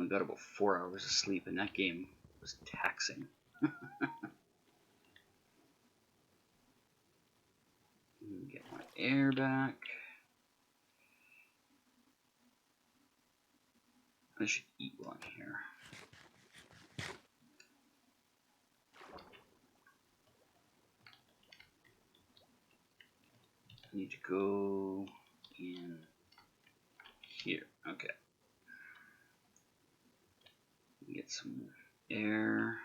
only got about 4 hours of sleep, and that game was taxing. Get my air back. I should eat while I'm here. I need to go in here. Okay. Get some air.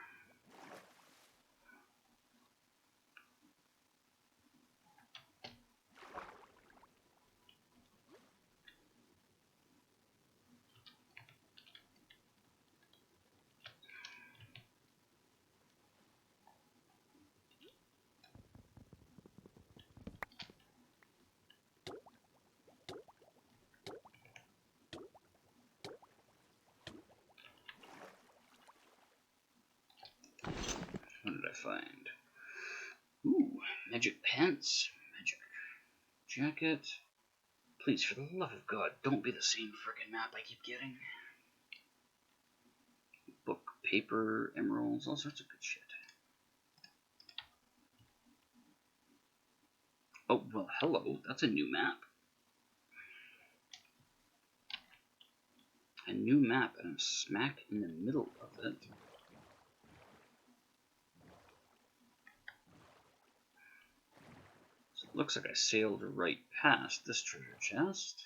What did I find? Ooh, magic pants, magic jacket. Please, for the love of God, don't be the same frickin' map I keep getting. Book, paper, emeralds, all sorts of good shit. Oh, well, hello. That's a new map. A new map, and I'm smack in the middle of it. So it looks like I sailed right past this treasure chest.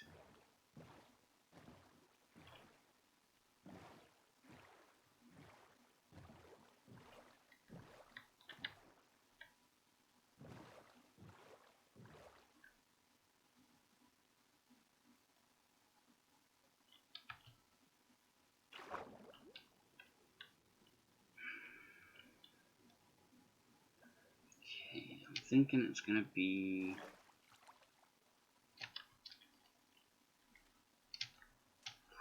Okay, I'm thinking it's gonna be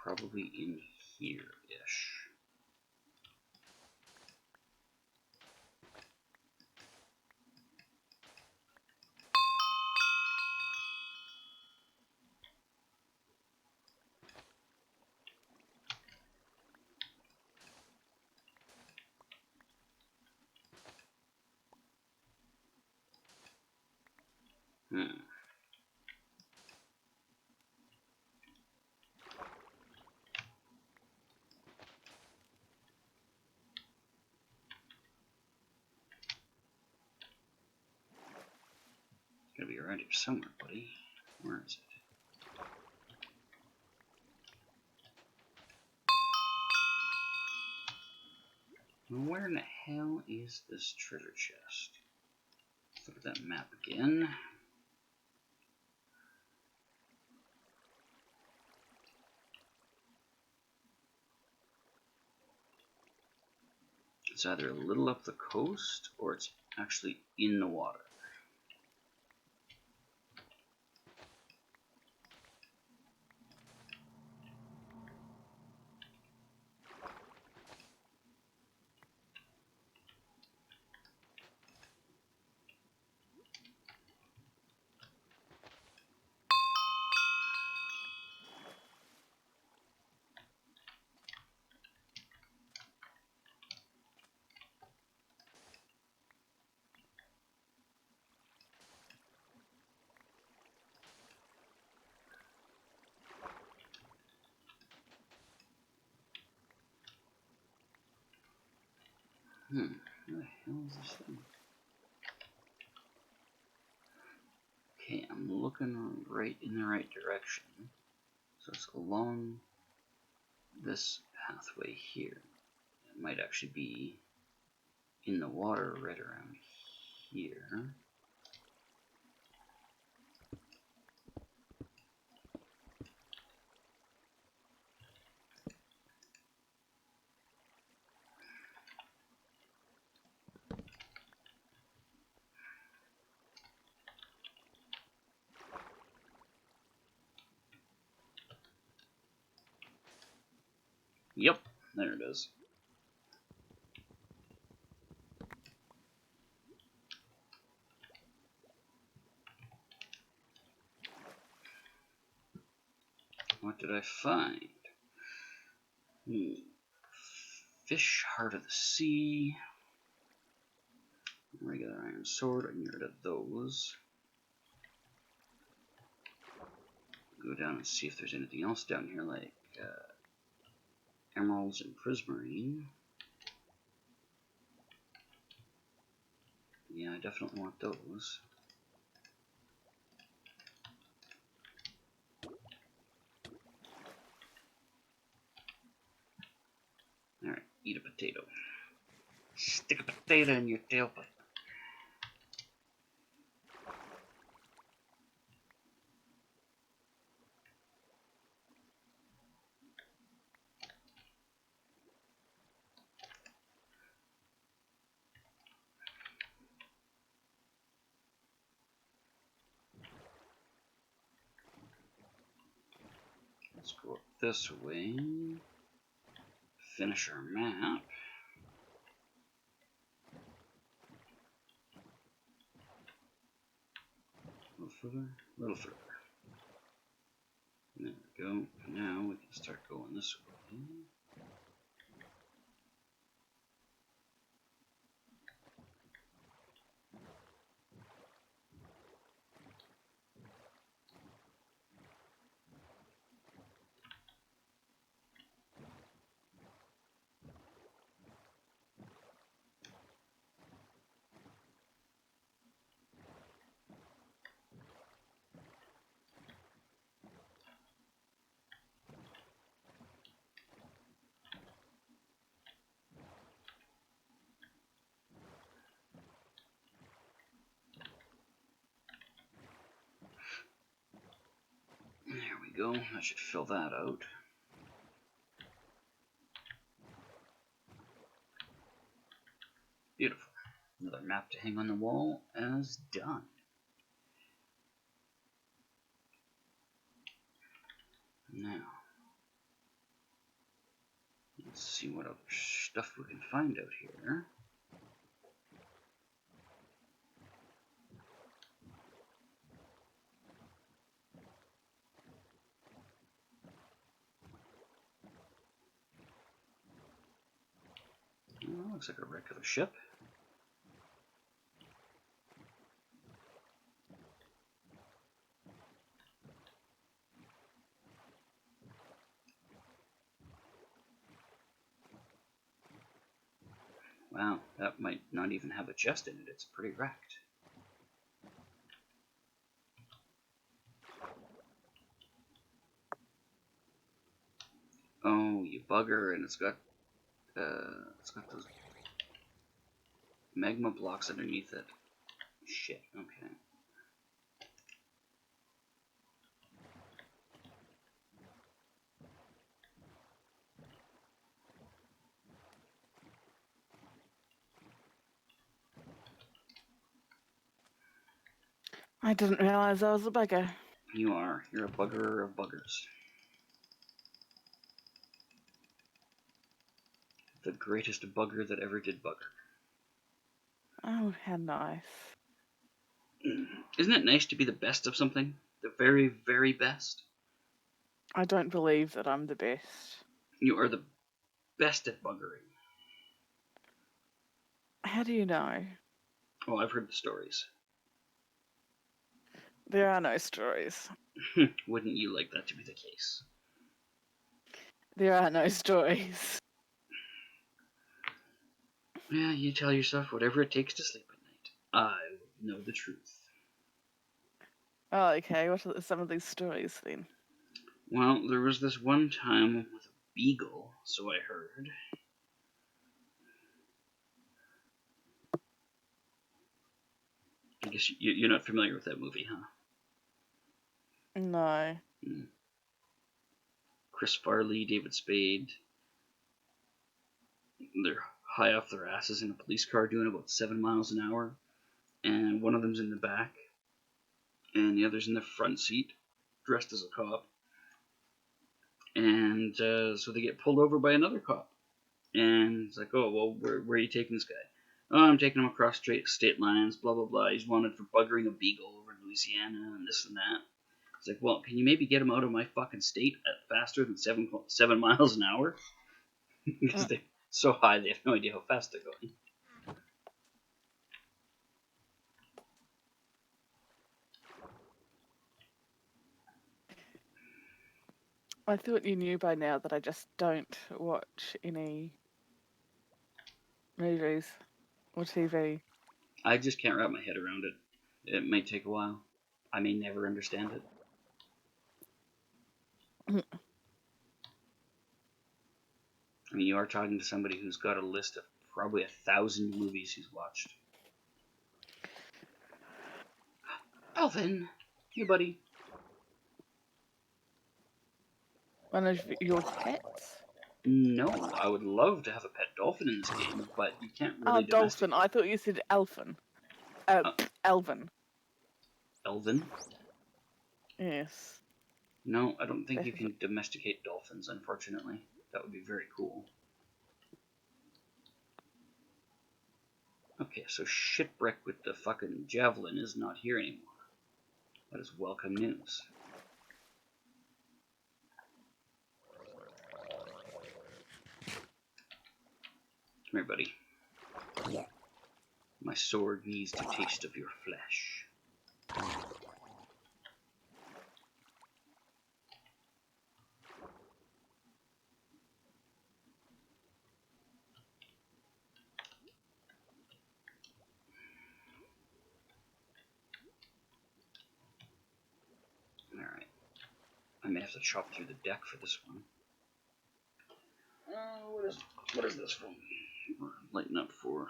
probably in here-ish. Gotta be around here somewhere, buddy. Where is it? Where in the hell is this treasure chest? Let's look at that map again. It's either a little up the coast or it's actually in the water. Where the hell is this thing? Okay, I'm looking right in the right direction. So it's along this pathway here. It might actually be in the water right around here. Yep, there it is. What did I find? Fish, heart of the sea. Regular iron sword, I can get rid of those. Go down and see if there's anything else down here, like emeralds and prismarine. Yeah, I definitely want those. Alright, eat a potato. Stick a potato in your tailpipe. Let's go up this way. Finish our map. A little further, a little further. There we go. Now we can start going this way. There we go. That should fill that out. Beautiful. Another map to hang on the wall as done. Now, let's see what other stuff we can find out here. Well, looks like a regular ship. Wow, that might not even have a chest in it. It's pretty wrecked. Oh, you bugger! And it's got those magma blocks underneath it. Shit. Okay. I didn't realize I was a bugger. You are. You're a buggerer of buggers. The greatest bugger that ever did bugger. Oh, how nice. Isn't it nice to be the best of something? The very, very best? I don't believe that I'm the best. You are the best at buggering. How do you know? Oh, I've heard the stories. There are no stories. Wouldn't you like that to be the case? There are no stories. Yeah, you tell yourself whatever it takes to sleep at night. I know the truth. Oh, okay. What are some of these stories then? Well, there was this one time with a beagle, so I heard. I guess you're not familiar with that movie, huh? No. Chris Farley, David Spade. They're high off their asses in a police car doing about 7 miles an hour. And one of them's in the back. And the other's in the front seat, dressed as a cop. And so they get pulled over by another cop. And it's like, oh, well, where are you taking this guy? Oh, I'm taking him across state lines, blah, blah, blah. He's wanted for buggering a beagle over in Louisiana and this and that. It's like, well, can you maybe get him out of my fucking state at faster than 7 miles an hour? Because they're so high they have no idea how fast they're going. I thought you knew by now that I just don't watch any movies or TV. I just can't wrap my head around it. It may take a while. I may never understand it. I mean, you are talking to somebody who's got a list of probably 1,000 movies he's watched. Alvin! Hey, buddy. One of your pets? No, I would love to have a pet dolphin in this game, but you can't really domesticate. Dolphin. I thought you said elfin. Elvin. Elvin? Yes. No, I don't think That you is can domesticate dolphins, unfortunately. That would be very cool. Okay, so Shipwreck with the fucking javelin is not here anymore. That is welcome news. Come here, buddy. My sword needs to taste of your flesh. Alright. I may have to chop through the deck for this one. What is this for? Lighten up for.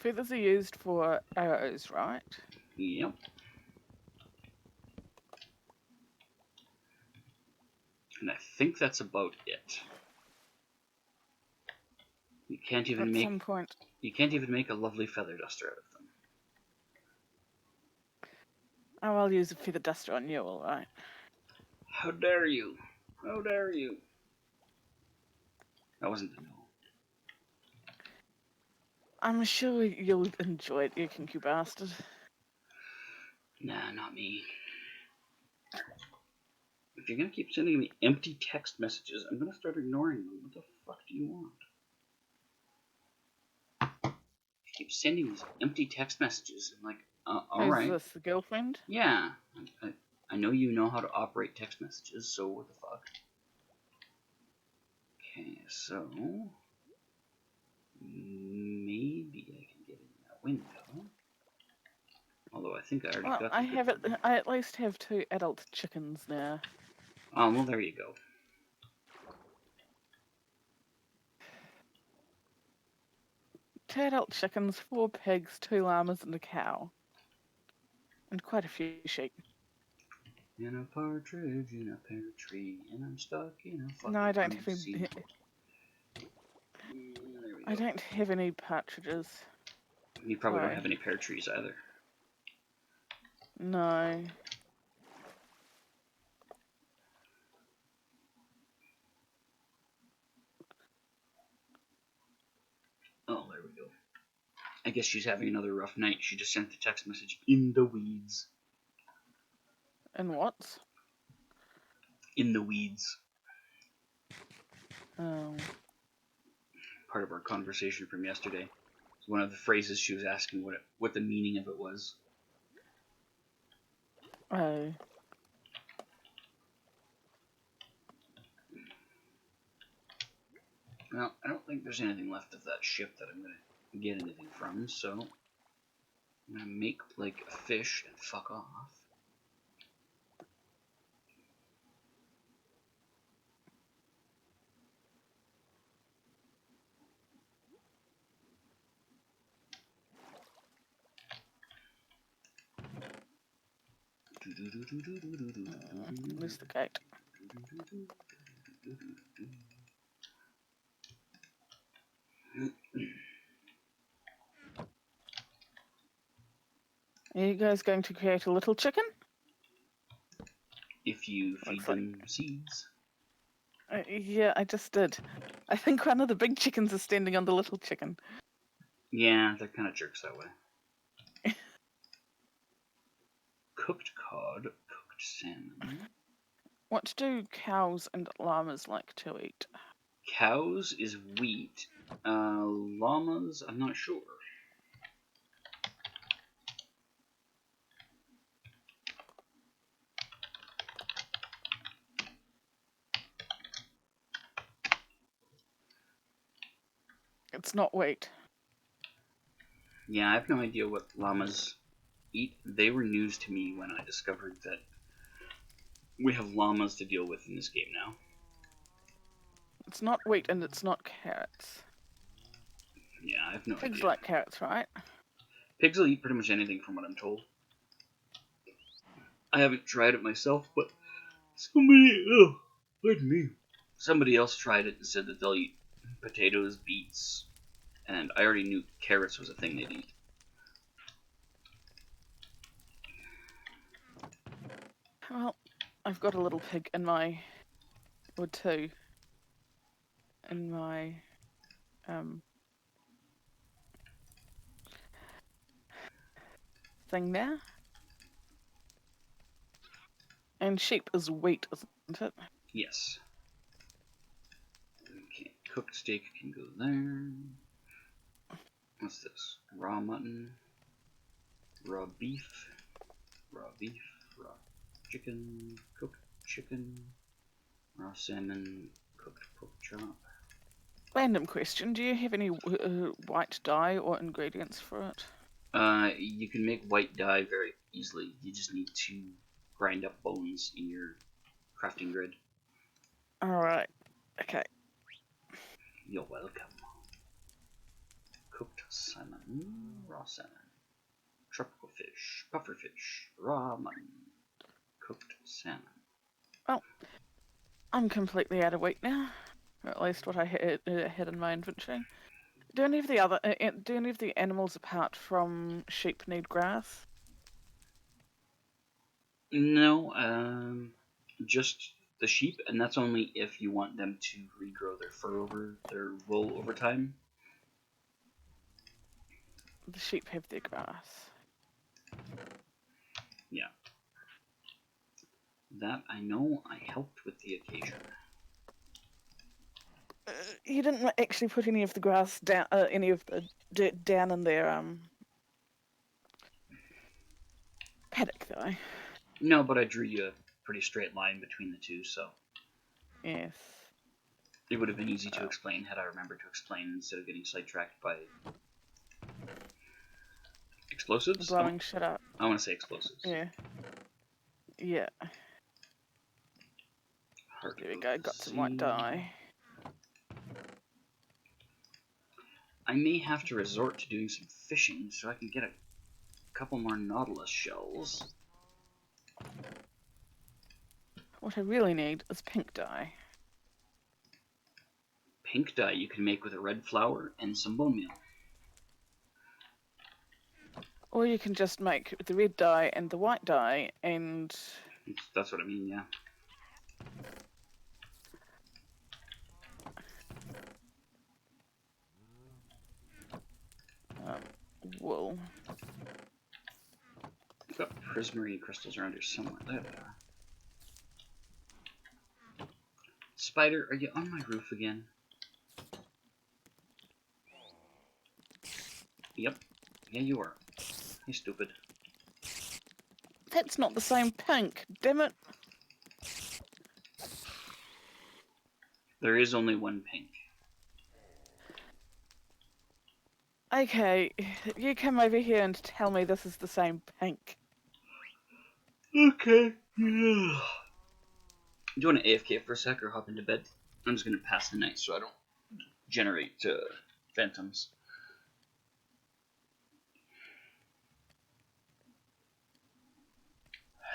feathers are used for arrows, right? Yep. And I think that's about it. You can't even At make. some point. You can't even make a lovely feather duster out of them. Oh, I'll use a feather duster on you, alright. How dare you? How dare you? That wasn't a no. I'm sure you'll enjoy it, you kinky bastard. Nah, not me. If you're gonna keep sending me empty text messages, I'm gonna start ignoring them. What the fuck do you want? You keep sending these empty text messages. I'm like, alright. Who's this, the girlfriend? Yeah. I know you know how to operate text messages, so what the fuck? Okay, so maybe I can get in that window. Although I think I already got the good one. I at least have 2 adult chickens now. Oh, well, there you go. 2 adult chickens, 4 pigs, 2 llamas, and a cow. And quite a few sheep. In a partridge in a pear tree, and I'm stuck in a fucking No, I don't have any. sea. I don't have any partridges. You probably Sorry. don't have any pear trees either. No. Oh, there we go. I guess she's having another rough night. She just sent the text message in the weeds. And what? In the weeds. Oh. Part of our conversation from yesterday. It's one of the phrases she was asking what the meaning of it was. Oh. Well, I don't think there's anything left of that ship that I'm going to get anything from, so I'm going to make like a fish and fuck off. Missed the gate. Are you guys going to create a little chicken? if you feed Looks like- them seeds. Yeah, I just did. I think one of the big chickens is standing on the little chicken. Yeah, they're kind of jerks that way. Cooked cod, cooked salmon. What do cows and llamas like to eat? Cows is wheat. Llamas, I'm not sure. It's not wheat. Yeah, I have no idea what llamas eat. They were news to me when I discovered that we have llamas to deal with in this game now. It's not wheat and it's not carrots. Yeah, I have no Pigs idea. like carrots, right? Pigs will eat pretty much anything from what I'm told. I haven't tried it myself, but pardon me. Somebody else tried it and said that they'll eat potatoes, beets, and I already knew carrots was a thing they'd eat. Well, I've got a little pig in my, or two, in my thing there. And sheep is wheat, isn't it? Yes. Okay, cooked steak can go there. What's this? Raw mutton, raw beef, raw chicken, cooked chicken, raw salmon, cooked pork chop. Random question, do you have any white dye or ingredients for it? You can make white dye very easily. You just need to grind up bones in your crafting grid. Alright, okay. You're welcome. Cooked salmon, raw salmon, tropical fish, pufferfish, raw mutton, cooked salmon. Well, I'm completely out of wheat now. Or at least what I had in my inventory. Do any of the animals apart from sheep need grass? No, just the sheep, and that's only if you want them to regrow their fur over their wool over time. The sheep have their grass. Yeah. That I know. I helped with the occasion. You didn't actually put any of the grass down, any of the dirt down in their paddock, though. No, but I drew you a pretty straight line between the two, so Yes. it would have been easy to explain had I remembered to explain instead of getting sidetracked by explosives. Blowing shit up. I want to say explosives. Yeah. Yeah. Heart There we of go. the Got some white sea. dye. I may have to resort to doing some fishing so I can get a couple more nautilus shells. What I really need is pink dye. Pink dye you can make with a red flower and some bone meal. Or you can just make the red dye and the white dye, and That's what I mean, yeah. wool. I've got prismarine crystals around here somewhere. There they are. Spider, are you on my roof again? Yep. Yeah, you are. Hey, stupid. That's not the same pink, damn it. There is only one pink. Okay, you come over here and tell me this is the same pink. Okay. Yeah. Do you want to AFK for a sec or hop into bed? I'm just going to pass the night so I don't generate phantoms.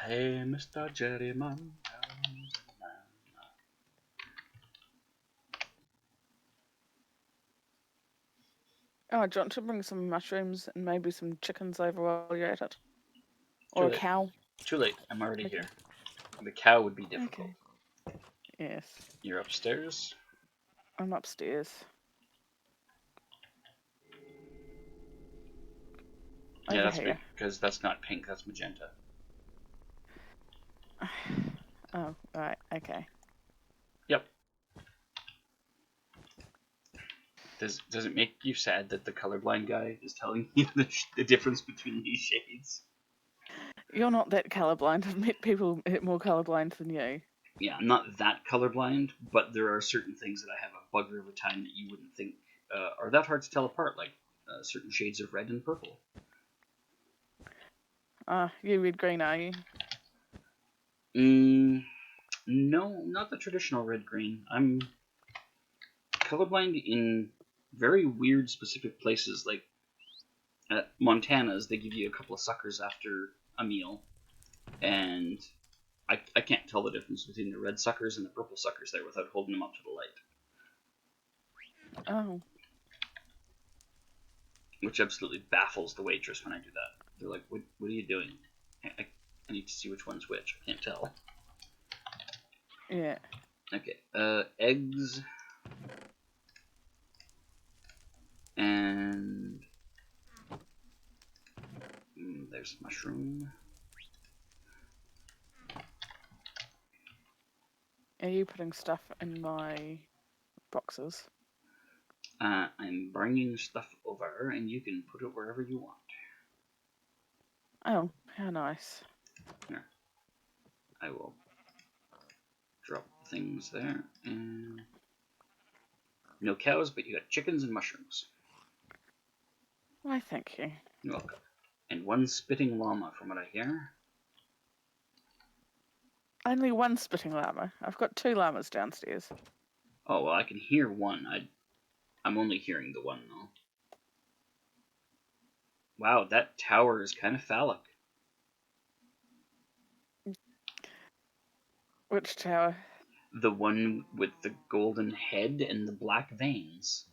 Hey, Mr. Jerryman. Oh, do you want to bring some mushrooms and maybe some chickens over while you're at it? Or a late. cow? Too late. I'm already Okay. here. The cow would be difficult. Okay. Yes. You're upstairs? I'm upstairs. Yeah, Over that's here. because that's not pink, that's magenta. Oh, right, okay. Yep. Does it make you sad that the colorblind guy is telling you the difference between these shades? You're not that colourblind. I've met people more colourblind than you. Yeah, I'm not that colorblind, but there are certain things that I have a bugger of a time that you wouldn't think are that hard to tell apart, like certain shades of red and purple. You red green, are you? No, not the traditional red green. I'm colorblind in very weird specific places, like at Montana's. They give you a couple of suckers after a meal, and I can't tell the difference between the red suckers and the purple suckers there without holding them up to the light. Oh. Which absolutely baffles the waitress when I do that. They're like, what are you doing? I need to see which one's which. I can't tell. Yeah. Okay, eggs. And there's mushroom. Are you putting stuff in my boxes? I'm bringing stuff over, and you can put it wherever you want. Oh, how nice. Here, I will drop things there. And no cows, but you got chickens and mushrooms. Why, thank you. You're welcome. And one spitting llama, from what I hear. Only one spitting llama. I've got 2 llamas downstairs. Oh, well, I can hear one. I'm only hearing the one, though. Wow, that tower is kind of phallic. Which tower? The one with the golden head and the black veins.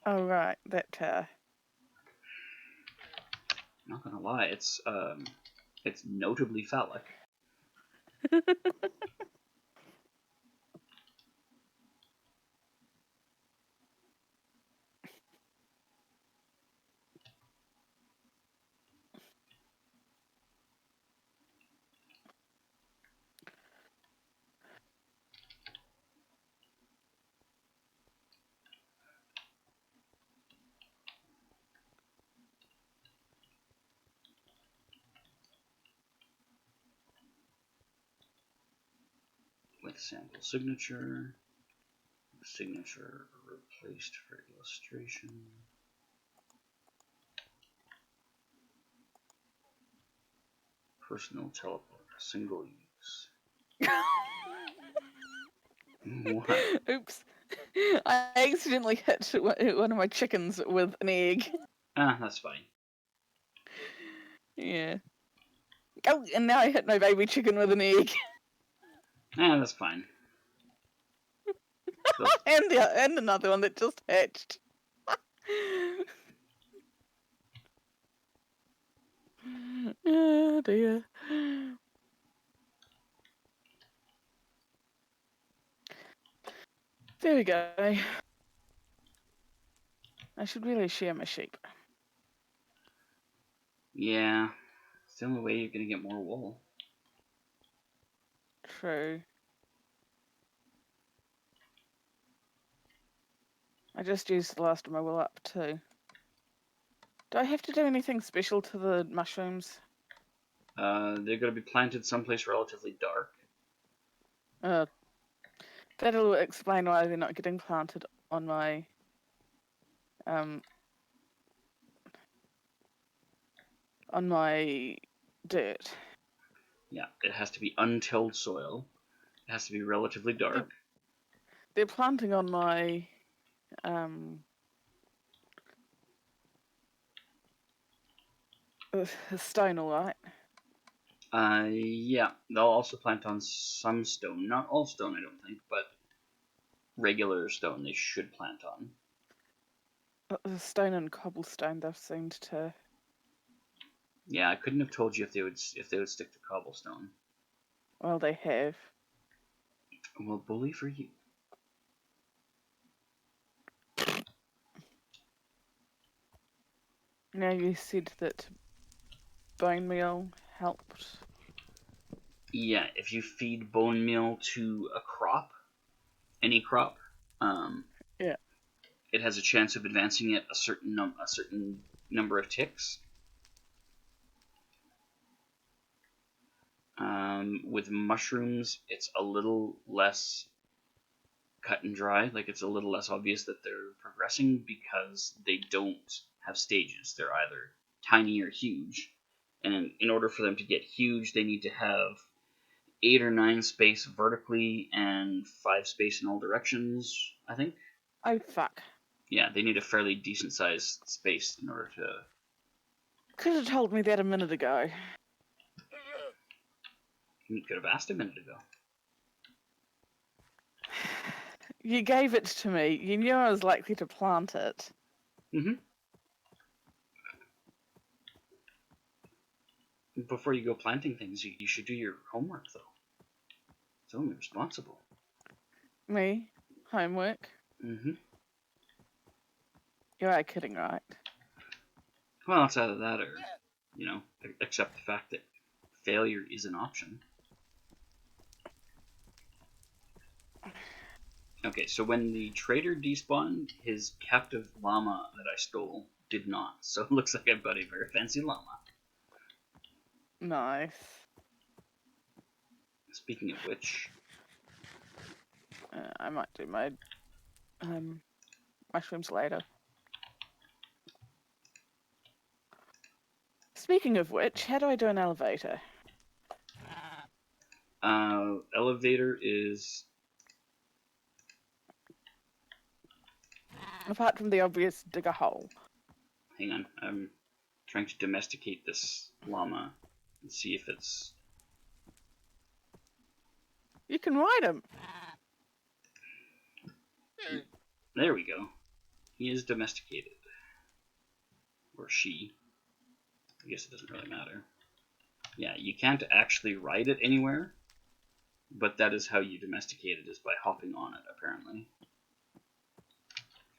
Oh, right, that tower. Not gonna lie, it's notably phallic. With sample signature replaced for illustration. Personal teleport, single use. What? Oops. I accidentally hit one of my chickens with an egg. That's fine. Yeah. Oh, and now I hit my baby chicken with an egg. That's fine. and another one that just hatched. Oh dear. There we go. I should really share my sheep. Yeah, it's the only way you're gonna get more wool. True. I just used the last of my wool up too. Do I have to do anything special to the mushrooms? They're gonna be planted someplace relatively dark. That'll explain why they're not getting planted on my dirt. Yeah, it has to be untilled soil. It has to be relatively dark. They're planting on my stone, all right. Yeah, they'll also plant on some stone. Not all stone, I don't think, but regular stone they should plant on. The stone and cobblestone they've seemed to. Yeah, I couldn't have told you if they would stick to cobblestone. Well, they have. Well, bully for you. Now you said that bone meal helped. Yeah, if you feed bone meal to a crop, any crop, Yeah. it has a chance of advancing it a certain number of ticks. With mushrooms, it's a little less cut and dry. Like, it's a little less obvious that they're progressing because they don't have stages. They're either tiny or huge. And in order for them to get huge, they need to have 8 or 9 space vertically and 5 space in all directions, I think. Oh, fuck. Yeah, they need a fairly decent sized space in order to. Could have told me that a minute ago. You could have asked a minute ago. You gave it to me. You knew I was likely to plant it. Mm-hmm. Before you go planting things, you should do your homework, though. It's only responsible. Me? Homework? Mm-hmm. You are kidding, right? Well, it's either that or, accept the fact that failure is an option. Okay, so when the trader despawned, his captive llama that I stole did not. So it looks like I've got a very fancy llama. Nice. Speaking of which, I might do my mushrooms later. Speaking of which, how do I do an elevator? elevator is. Apart from the obvious dig a hole. Hang on, I'm trying to domesticate this llama and see if it's. You can ride him. There we go. He is domesticated. Or she. I guess it doesn't really matter. Yeah, you can't actually ride it anywhere, but that is how you domesticate it, is by hopping on it, apparently.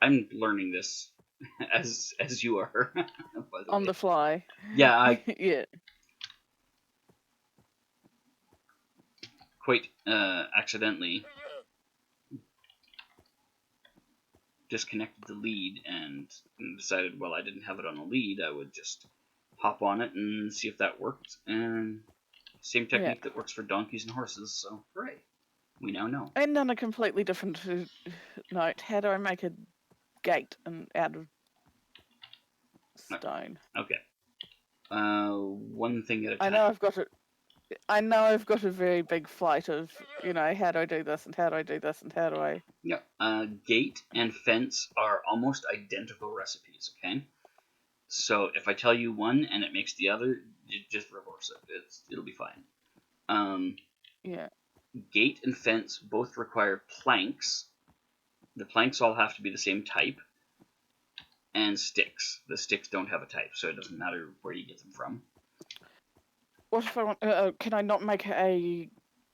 I'm learning this as you are, by the On way. the fly. Yeah, Yeah. quite accidentally disconnected the lead and decided, well, I didn't have it on a lead, I would just hop on it and see if that worked. And same technique that works for donkeys and horses, so hooray. We now know. And on a completely different note, how do I make a gate out of stone? Okay. One thing at a time. I know I've got a very big flight of, how do I do this and how do I do this and how do I... Yeah, gate and fence are almost identical recipes, okay? So if I tell you one and it makes the other, you just reverse it. It'll be fine. Yeah. Gate and fence both require planks. The planks all have to be the same type. And sticks. The sticks don't have a type, so it doesn't matter where you get them from. What if I want... can I not make a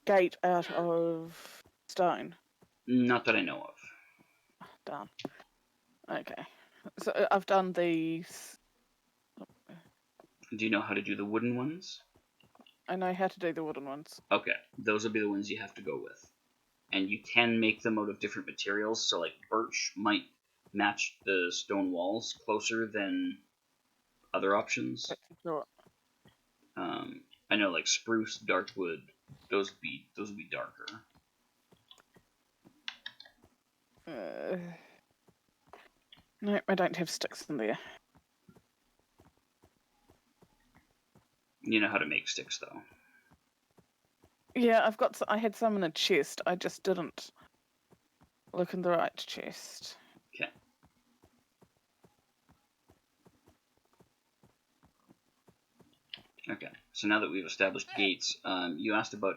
gate out of stone? Not that I know of. Done. Okay. So I've done these... Do you know how to do the wooden ones? I know how to do the wooden ones. Okay, those will be the ones you have to go with. And you can make them out of different materials, so like birch might match the stone walls closer than other options. Sure. I know like spruce, darkwood, those would be darker. No, I don't have sticks in there. You know how to make sticks, though. Yeah, I had some in a chest. I just didn't look in the right chest. Okay. Okay. So now that we've established gates, you asked about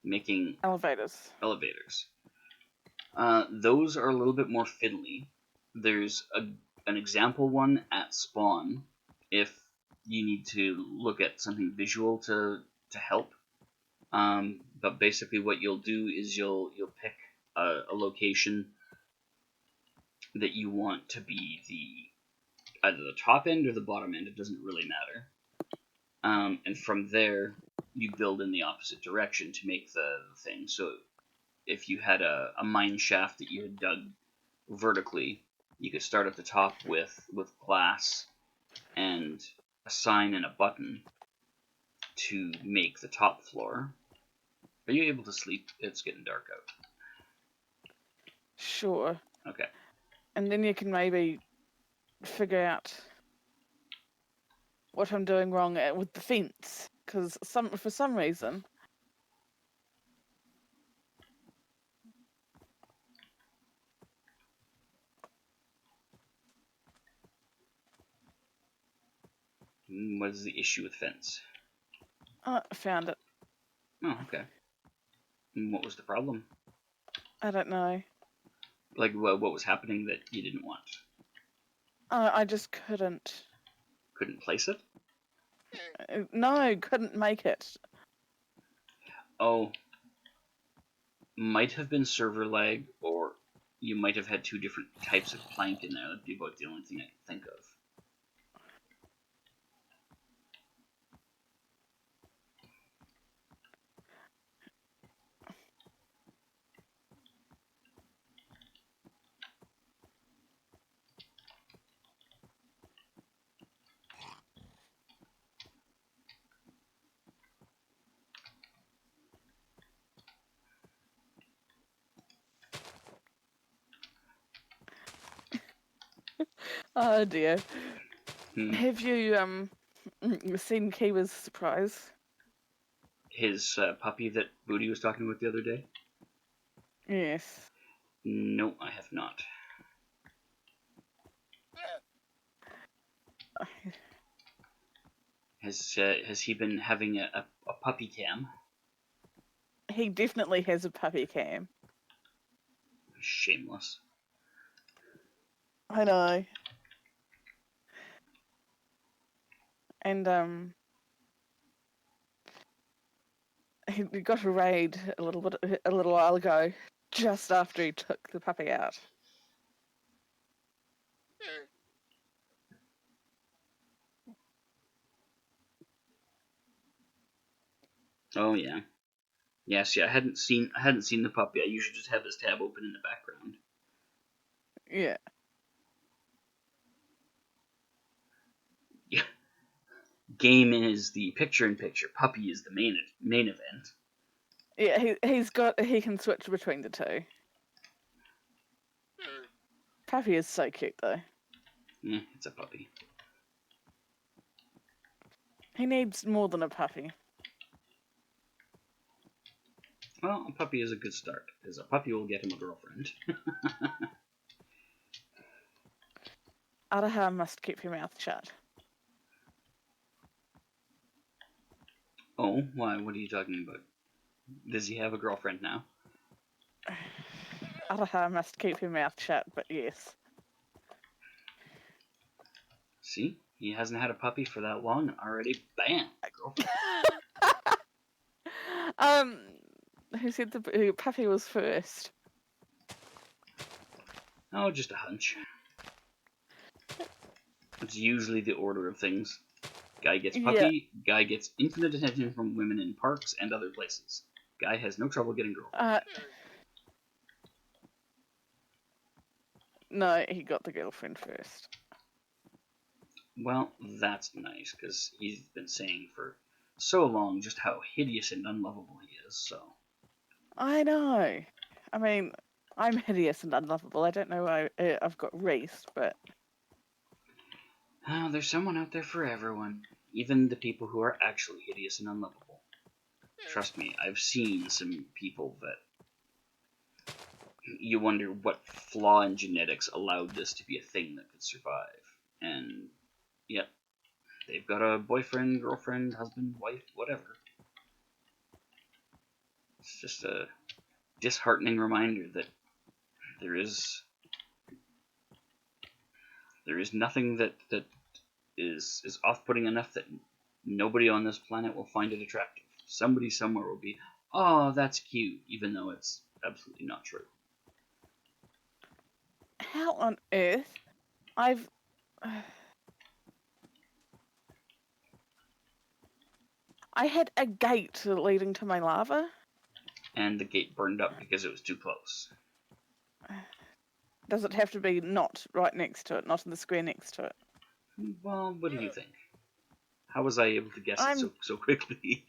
making elevators. Those are a little bit more fiddly. There's an example one at spawn if you need to look at something visual to help. But basically, what you'll do is you'll pick a location that you want to be either the top end or the bottom end. It doesn't really matter. And from there, you build in the opposite direction to make the thing. So if you had a mine shaft that you had dug vertically, you could start at the top with glass and a sign and a button to make the top floor. Are you able to sleep? It's getting dark out. Sure. Okay. And then you can maybe figure out what I'm doing wrong with the fence, because for some reason. What is the issue with fence? I found it. Oh, okay. And what was the problem? I don't know. Like, what was happening that you didn't want? I just couldn't. Couldn't place it? No, couldn't make it. Oh, might have been server lag, or you might have had two different types of plank in there. That'd be about the only thing I can think of. Oh dear. Have you seen Kiwa's surprise? His puppy that Booty was talking about the other day? Yes. No, I have not. Has he been having a puppy cam? He definitely has a puppy cam. Shameless. I know. And he got a raid a little while ago, just after he took the puppy out. Oh yeah. Yeah, see, I hadn't seen the puppy. I usually just have this tab open in the background. Yeah. Yeah. Game is the picture-in-picture. Puppy is the main event. Yeah, he can switch between the two. Puppy is so cute though. It's a puppy. He needs more than a puppy. Well, a puppy is a good start, because a puppy will get him a girlfriend. Araha must keep your mouth shut. Oh, why? What are you talking about? Does he have a girlfriend now? Araha must keep your mouth shut, but yes. See? He hasn't had a puppy for that long, and already, bam! Girlfriend. Who said the puppy was first? Oh, just a hunch. It's usually the order of things. Guy gets puppy, guy gets infinite attention from women in parks and other places. Guy has no trouble getting girlfriend. No, he got the girlfriend first. Well, that's nice, because he's been saying for so long just how hideous and unlovable he is, so... I know. I mean, I'm hideous and unlovable. I don't know why I've got race, but... Oh, there's someone out there for everyone. Even the people who are actually hideous and unlovable. Trust me, I've seen some people that you wonder what flaw in genetics allowed this to be a thing that could survive. And, yep, they've got a boyfriend, girlfriend, husband, wife, whatever. It's just a disheartening reminder that there is nothing that is off-putting enough that nobody on this planet will find it attractive. somebody somewhere will be, oh, that's cute, even though it's absolutely not true. How on earth? I've... I had a gate leading to my lava. And the gate burned up because it was too close. Does it have to be not right next to it, not in the square next to it? Well, what do you think? How was I able to guess it so quickly?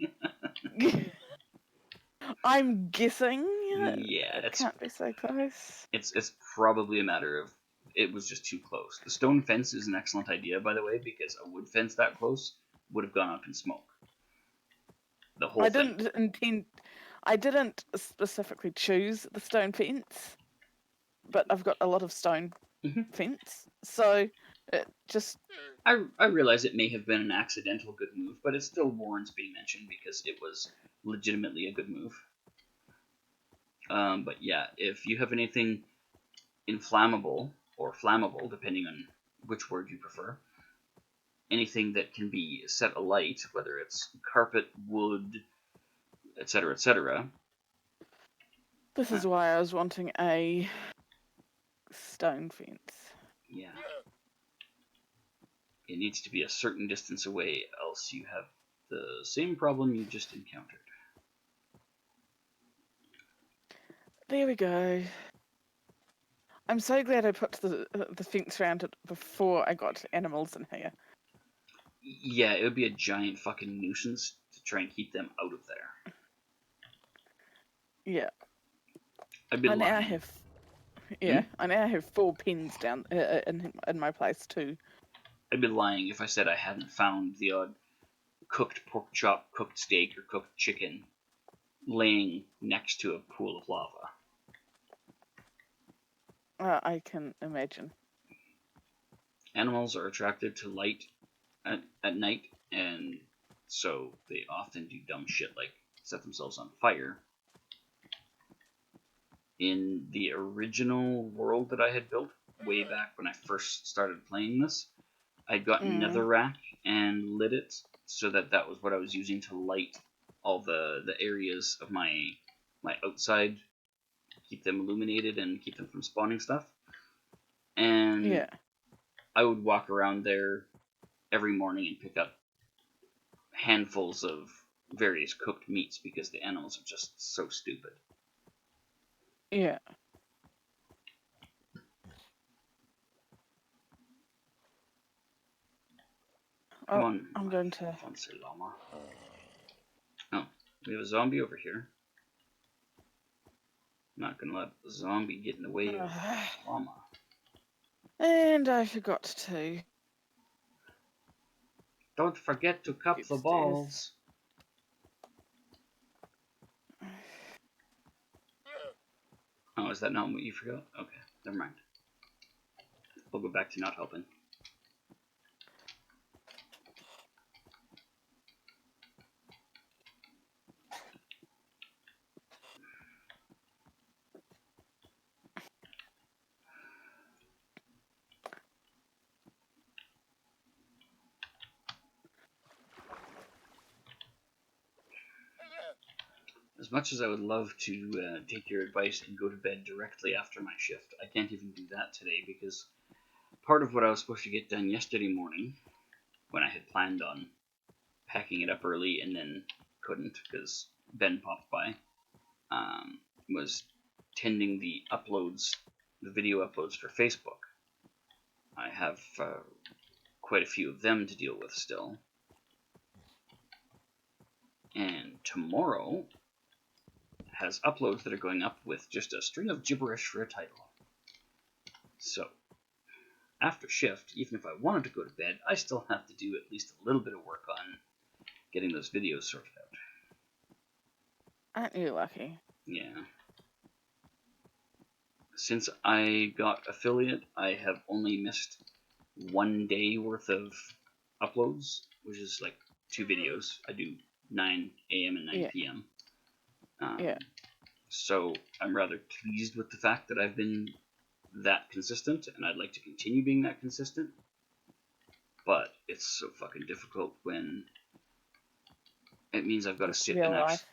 I'm guessing. Yeah, It can't be so close. It's probably a matter of it was just too close. The stone fence is an excellent idea, by the way, because a wood fence that close would have gone up in smoke. The whole thing. I didn't specifically choose the stone fence, but I've got a lot of stone fence, so it just... I realize it may have been an accidental good move, but it still warrants being mentioned because it was legitimately a good move. But yeah, if you have anything inflammable or flammable, depending on which word you prefer, anything that can be set alight, whether it's carpet, wood, etc., etc. This is why I was wanting a stone fence. Yeah. It needs to be a certain distance away, else you have the same problem you just encountered. There we go. I'm so glad I put the fence around it before I got animals in here. Yeah, it would be a giant fucking nuisance to try and keep them out of there. Yeah. I'd be lying. I now have 4 pens down in my place too. I'd be lying if I said I hadn't found the odd cooked pork chop, cooked steak, or cooked chicken laying next to a pool of lava. I can imagine. Animals are attracted to light at night, and so they often do dumb shit like set themselves on fire. In the original world that I had built way back when I first started playing this, I'd got netherrack and lit it so that was what I was using to light all the areas of my outside, keep them illuminated and keep them from spawning stuff. And I would walk around there every morning and pick up handfuls of various cooked meats because the animals are just so stupid. Yeah. Come on, I'm going to... fancy llama. Oh, we have a zombie over here. I'm not gonna let the zombie get in the way of llama. And I forgot to... Don't forget to cup the balls. Oh, is that not what you forgot? Okay, never mind. We'll go back to not helping. As much as I would love to take your advice and go to bed directly after my shift, I can't even do that today because part of what I was supposed to get done yesterday morning, when I had planned on packing it up early and then couldn't because Ben popped by, was tending the uploads, the video uploads for Facebook. I have quite a few of them to deal with still. And tomorrow has uploads that are going up with just a string of gibberish for a title. So, after shift, even if I wanted to go to bed, I still have to do at least a little bit of work on getting those videos sorted out. Aren't you lucky? Yeah. Since I got affiliate, I have only missed 1 day worth of uploads, which is like 2 videos. I do 9 a.m. and 9 p.m. So I'm rather pleased with the fact that I've been that consistent, and I'd like to continue being that consistent. But it's so fucking difficult when it means I've got to sit Real and life.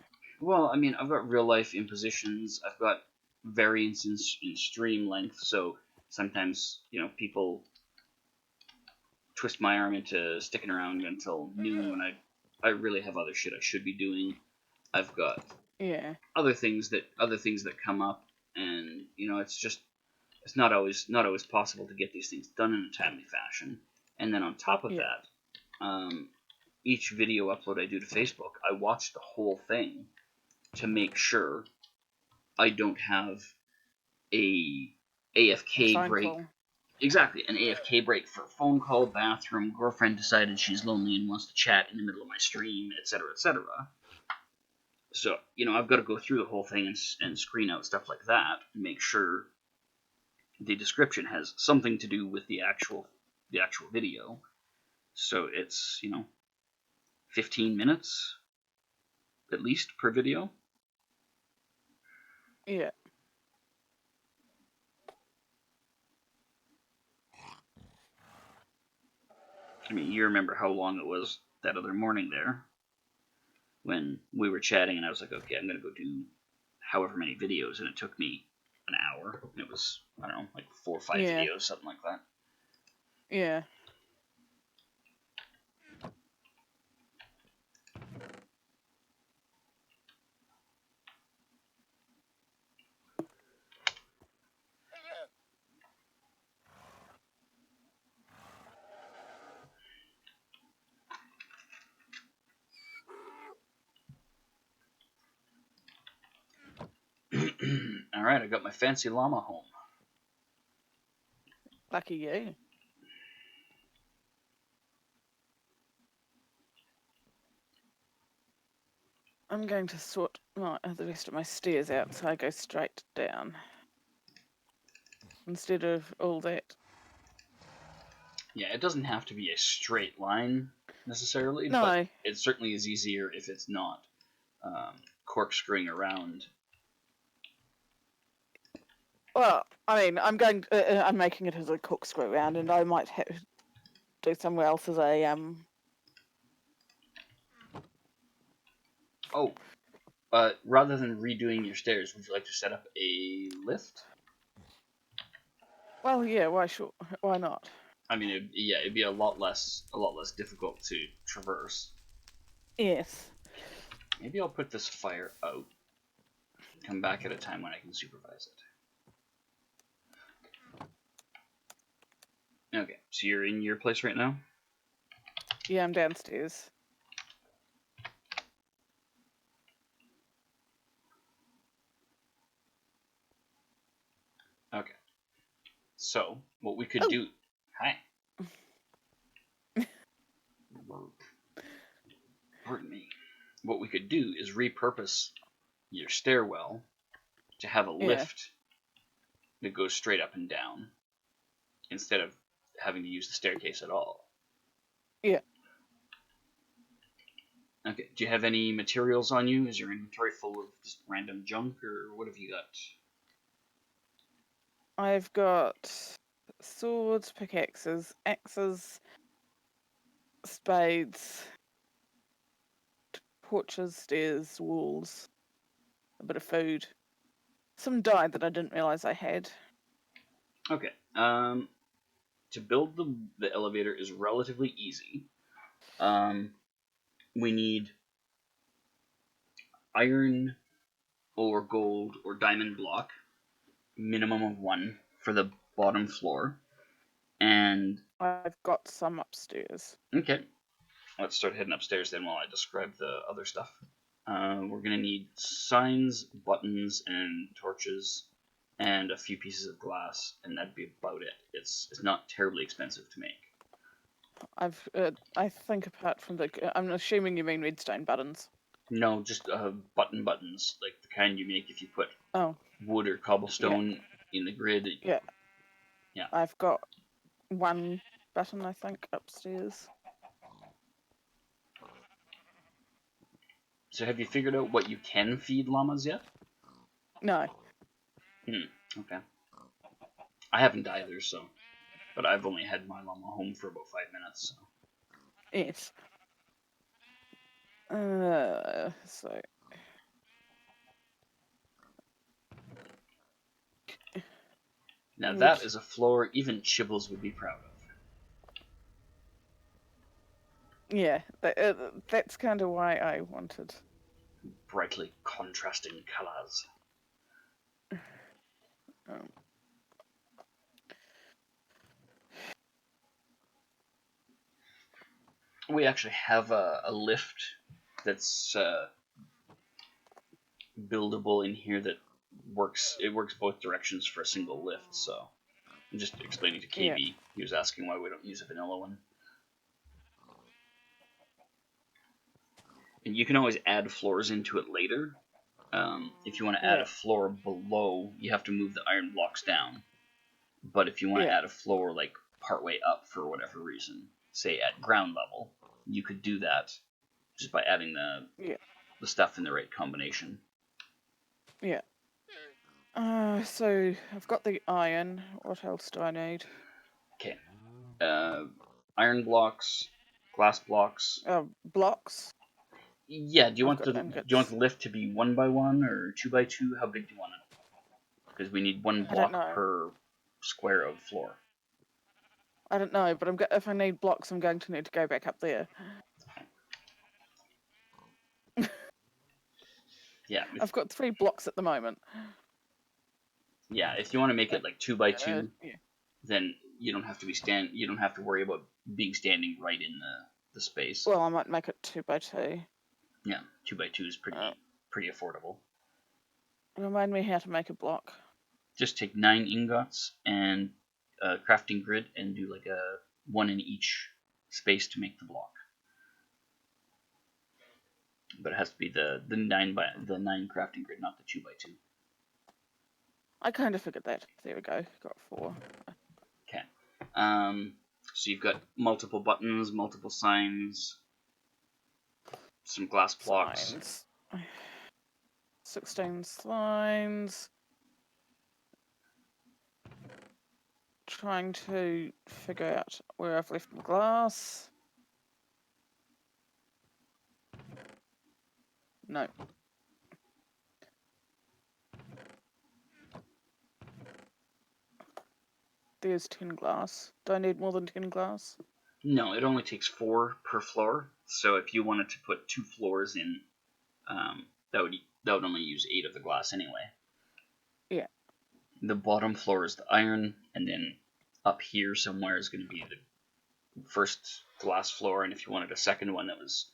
well, I mean, I've got real life impositions. I've got variance in stream length. So sometimes, people twist my arm into sticking around until noon when I really have other shit I should be doing. I've got other things that come up, and it's not always possible to get these things done in a timely fashion. And then on top of that, each video upload I do to Facebook, I watch the whole thing to make sure I don't have a AFK break. Call. Exactly, an AFK break for phone call, bathroom, girlfriend decided she's lonely and wants to chat in the middle of my stream, etc., etc. So, I've got to go through the whole thing and screen out stuff like that and make sure the description has something to do with the actual video. So it's, 15 minutes at least per video. Yeah. I mean, you remember how long it was that other morning there when we were chatting, and I was like, okay, I'm going to go do however many videos, and it took me an hour. It was, I don't know, like 4 or 5 videos, something like that. Yeah. Alright, I got my fancy llama home. Lucky you. I'm going to sort the rest of my stairs out so I go straight down. Instead of all that. Yeah, it doesn't have to be a straight line necessarily, No. But it certainly is easier if it's not corkscrewing around. Well, I mean, I'm making it as a corkscrew round, and I might do somewhere else as a Oh, rather than redoing your stairs, would you like to set up a lift? Well, yeah. Why not? I mean, it'd be a lot less difficult to traverse. Yes. Maybe I'll put this fire out. Come back at a time when I can supervise it. Okay, so you're in your place right now? Yeah, I'm downstairs. Okay. So, what we could do... Hi. Pardon me. What we could do is repurpose your stairwell to have a lift that goes straight up and down instead of having to use the staircase at all. Yeah. Okay, do you have any materials on you? Is your inventory full of just random junk, or what have you got? I've got swords, pickaxes, axes, spades, torches, stairs, walls, a bit of food, some dye that I didn't realize I had. Okay. To build the elevator is relatively easy. We need iron or gold or diamond block, minimum of 1 for the bottom floor. And I've got some upstairs. okay, let's start heading upstairs then while I describe the other stuff. We're gonna need signs, buttons, and torches, and a few pieces of glass, and that'd be about it. It's not terribly expensive to make. I think apart from I'm assuming you mean redstone buttons. No, just buttons, like the kind you make if you put wood or cobblestone in the grid. Yeah. Yeah. I've got 1 button, I think, upstairs. So have you figured out what you can feed llamas yet? No. Okay. I haven't either, so... But I've only had my llama home for about 5 minutes, so... Yes. So Now need, that is a floor even Chibbles would be proud of. yeah, that's kind of why I wanted. Brightly contrasting colours. Um, We actually have a lift that's buildable in here that works. It works both directions for a single lift. So I'm just explaining to yeah, KB. He was asking why we don't use a vanilla one. And you can always add floors into it later. If you want to add yeah, a floor below, you have to move the iron blocks down. But if you want to yeah, add a floor like partway up for whatever reason, say at ground level, you could do that just by adding yeah, the stuff in the right combination. yeah. So I've got the iron. What else do I need? Okay. Uh, Iron blocks, glass blocks. Blocks. Yeah. I've got Do you want ingots. the lift to be 1 by 1 or 2 by 2? How big do you want it? Because we need one I don't block know. per square of floor. I don't know, but if I need blocks, I'm going to need to go back up there. Yeah. I've got 3 blocks at the moment. Yeah. If you want to make it like 2 by 2, Yeah. then you don't have to be You don't have to worry about being standing right in the space. Well, I might make it 2 by 2. Yeah, 2 by 2 is pretty affordable. Remind me how to make a block. Just take 9 ingots and a crafting grid and do like a 1 in each space to make the block. But it has to be the 9 crafting grid, not the 2 by 2. I kind of figured that. There we go. Got 4. Okay. So you've got multiple buttons, multiple signs, some glass blocks. Signs. 16 signs. Trying to figure out where I've left my glass. No. There's 10 glass. Do I need more than 10 glass? No, it only takes 4 per floor. So if you wanted to put 2 floors in, that would only use 8 of the glass anyway. Yeah. The bottom floor is the iron, and then up here somewhere is going to be the first glass floor. And if you wanted a second one that was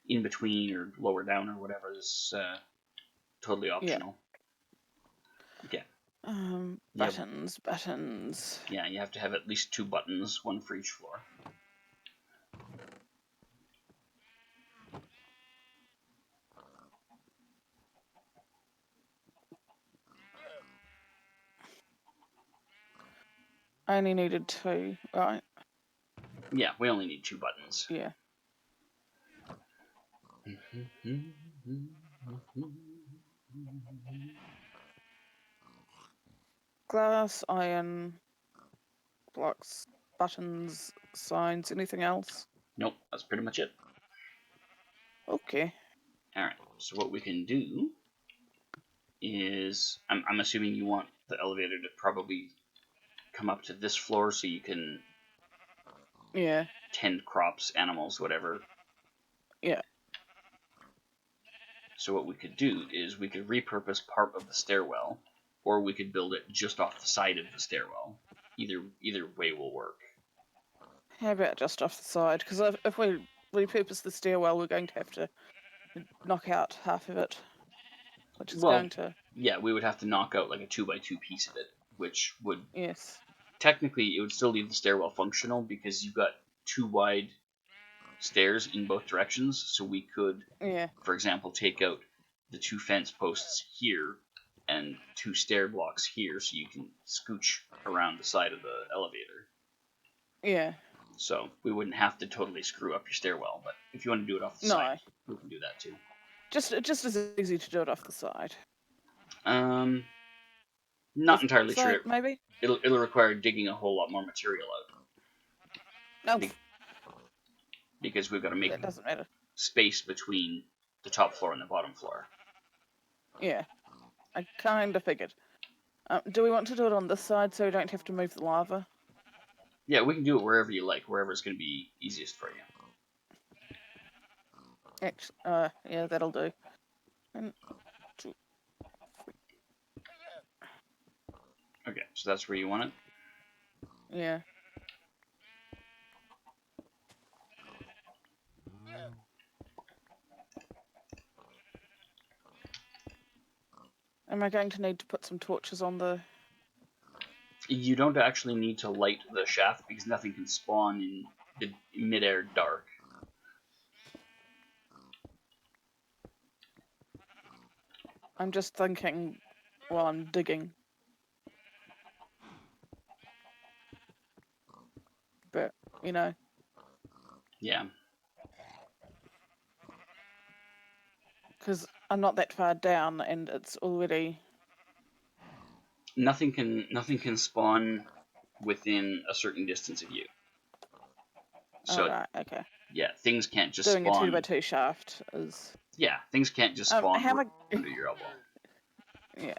in between or lower down or whatever, is totally optional. Yeah. Buttons. Yeah, you have to have at least 2 buttons, 1 for each floor. I only needed 2, right? Yeah, we only need 2 buttons. Yeah. Glass, iron, blocks, buttons, signs, anything else? Nope, that's pretty much it. Okay. Alright, so what we can do is, I'm assuming you want the elevator to probably come up to this floor so you can tend crops, animals, whatever. Yeah. So what we could do is we could repurpose part of the stairwell, or we could build it just off the side of the stairwell. Either way will work. How about just off the side? Because if we repurpose the stairwell, we're going to have to knock out half of it, which is going to... Yeah, we would have to knock out like a 2 by 2 piece of it, which would... Yes. Technically, it would still leave the stairwell functional because you've got 2 wide stairs in both directions, so we could, for example, take out the 2 fence posts here and 2 stair blocks here so you can scooch around the side of the elevator. Yeah. So we wouldn't have to totally screw up your stairwell, but if you want to do it off the side, we can do that too. Just as easy to do it off the side. Not entirely side, sure. Maybe? It'll require digging a whole lot more material out. No. Because we've got to make... That doesn't matter. space between the top floor and the bottom floor. Yeah, I kind of figured. Do we want to do it on this side so we don't have to move the lava? Yeah, we can do it wherever you like, wherever's going to be easiest for you. Actually, yeah, that'll do. And Okay, so that's where you want it? yeah. Am I going to need to put some torches on the... You don't actually need to light the shaft because nothing can spawn in the mid-air dark. I'm just thinking while I'm digging. But, you know. Yeah. Because I'm not that far down and it's already... Nothing can spawn within a certain distance of you. So, right, okay. yeah, things can't just Doing spawn. a 2x2 shaft is... Yeah, things can't just spawn how am I... under your elbow. Yeah.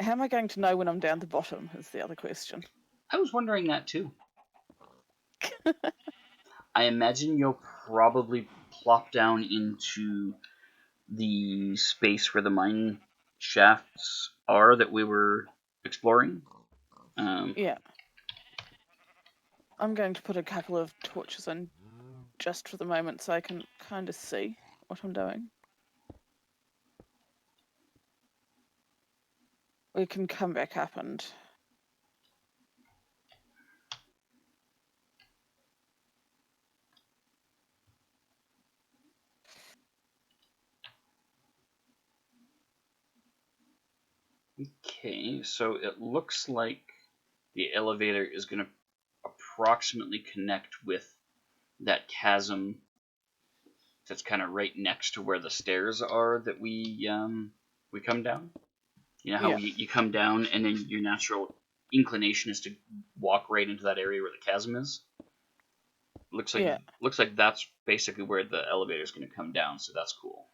How am I going to know when I'm down the bottom is the other question. I was wondering that too. I imagine you'll probably plop down into the space where the mine shafts are that we were exploring. Yeah. I'm going to put a couple of torches in just for the moment so I can kind of see what I'm doing. We can come back up and... Okay, so it looks like the elevator is going to approximately connect with that chasm that's kind of right next to where the stairs are that we come down. You know how you come down and then your natural inclination is to walk right into that area where the chasm is. Looks like that's basically where the elevator is going to come down, so that's cool.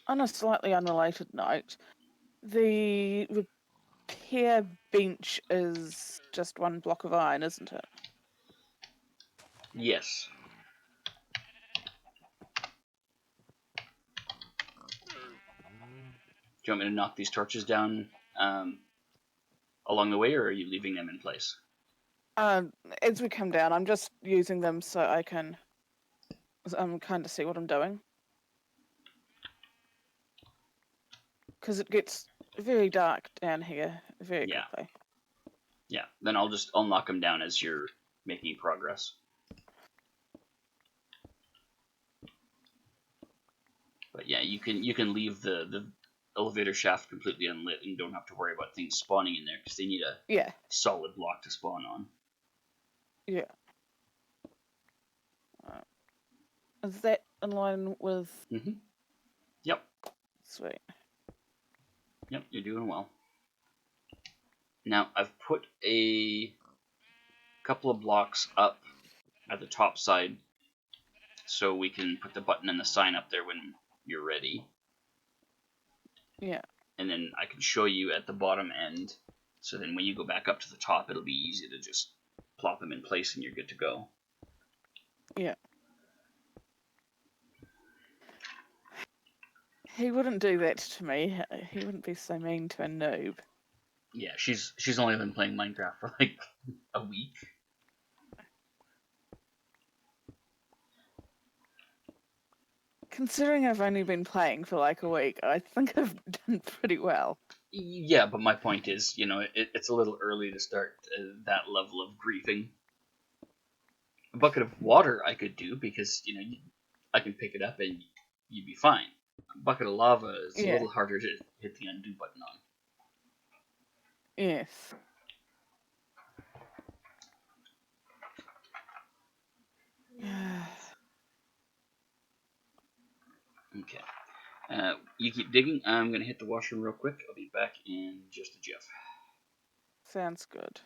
On a slightly unrelated note, the repair bench is just one block of iron, isn't it? Yes. Do you want me to knock these torches down along the way, or are you leaving them in place? As we come down, I'm just using them so I can kind of see what I'm doing. Because it gets very dark down here very quickly. Yeah, then I'll knock them down as you're making progress. But yeah, you can leave the elevator shaft completely unlit and you don't have to worry about things spawning in there because they need a solid block to spawn on. Yeah. Is that in line with... Mm-hmm. Yep. Sweet. Yep, you're doing well. Now, I've put a couple of blocks up at the top side so we can put the button and the sign up there when you're ready. Yeah. And then I can show you at the bottom end, so then when you go back up to the top, it'll be easy to just plop them in place and you're good to go. Yeah. He wouldn't do that to me. He wouldn't be so mean to a noob. Yeah, she's only been playing Minecraft for like a week. Considering I've only been playing for like a week, I think I've done pretty well. Yeah, but my point is, it's a little early to start that level of griefing. A bucket of water I could do because, I can pick it up and you'd be fine. A bucket of lava is a little harder to hit the undo button on. Yes. Okay. You keep digging. I'm going to hit the washroom real quick. I'll be back in just a jiff. Sounds good.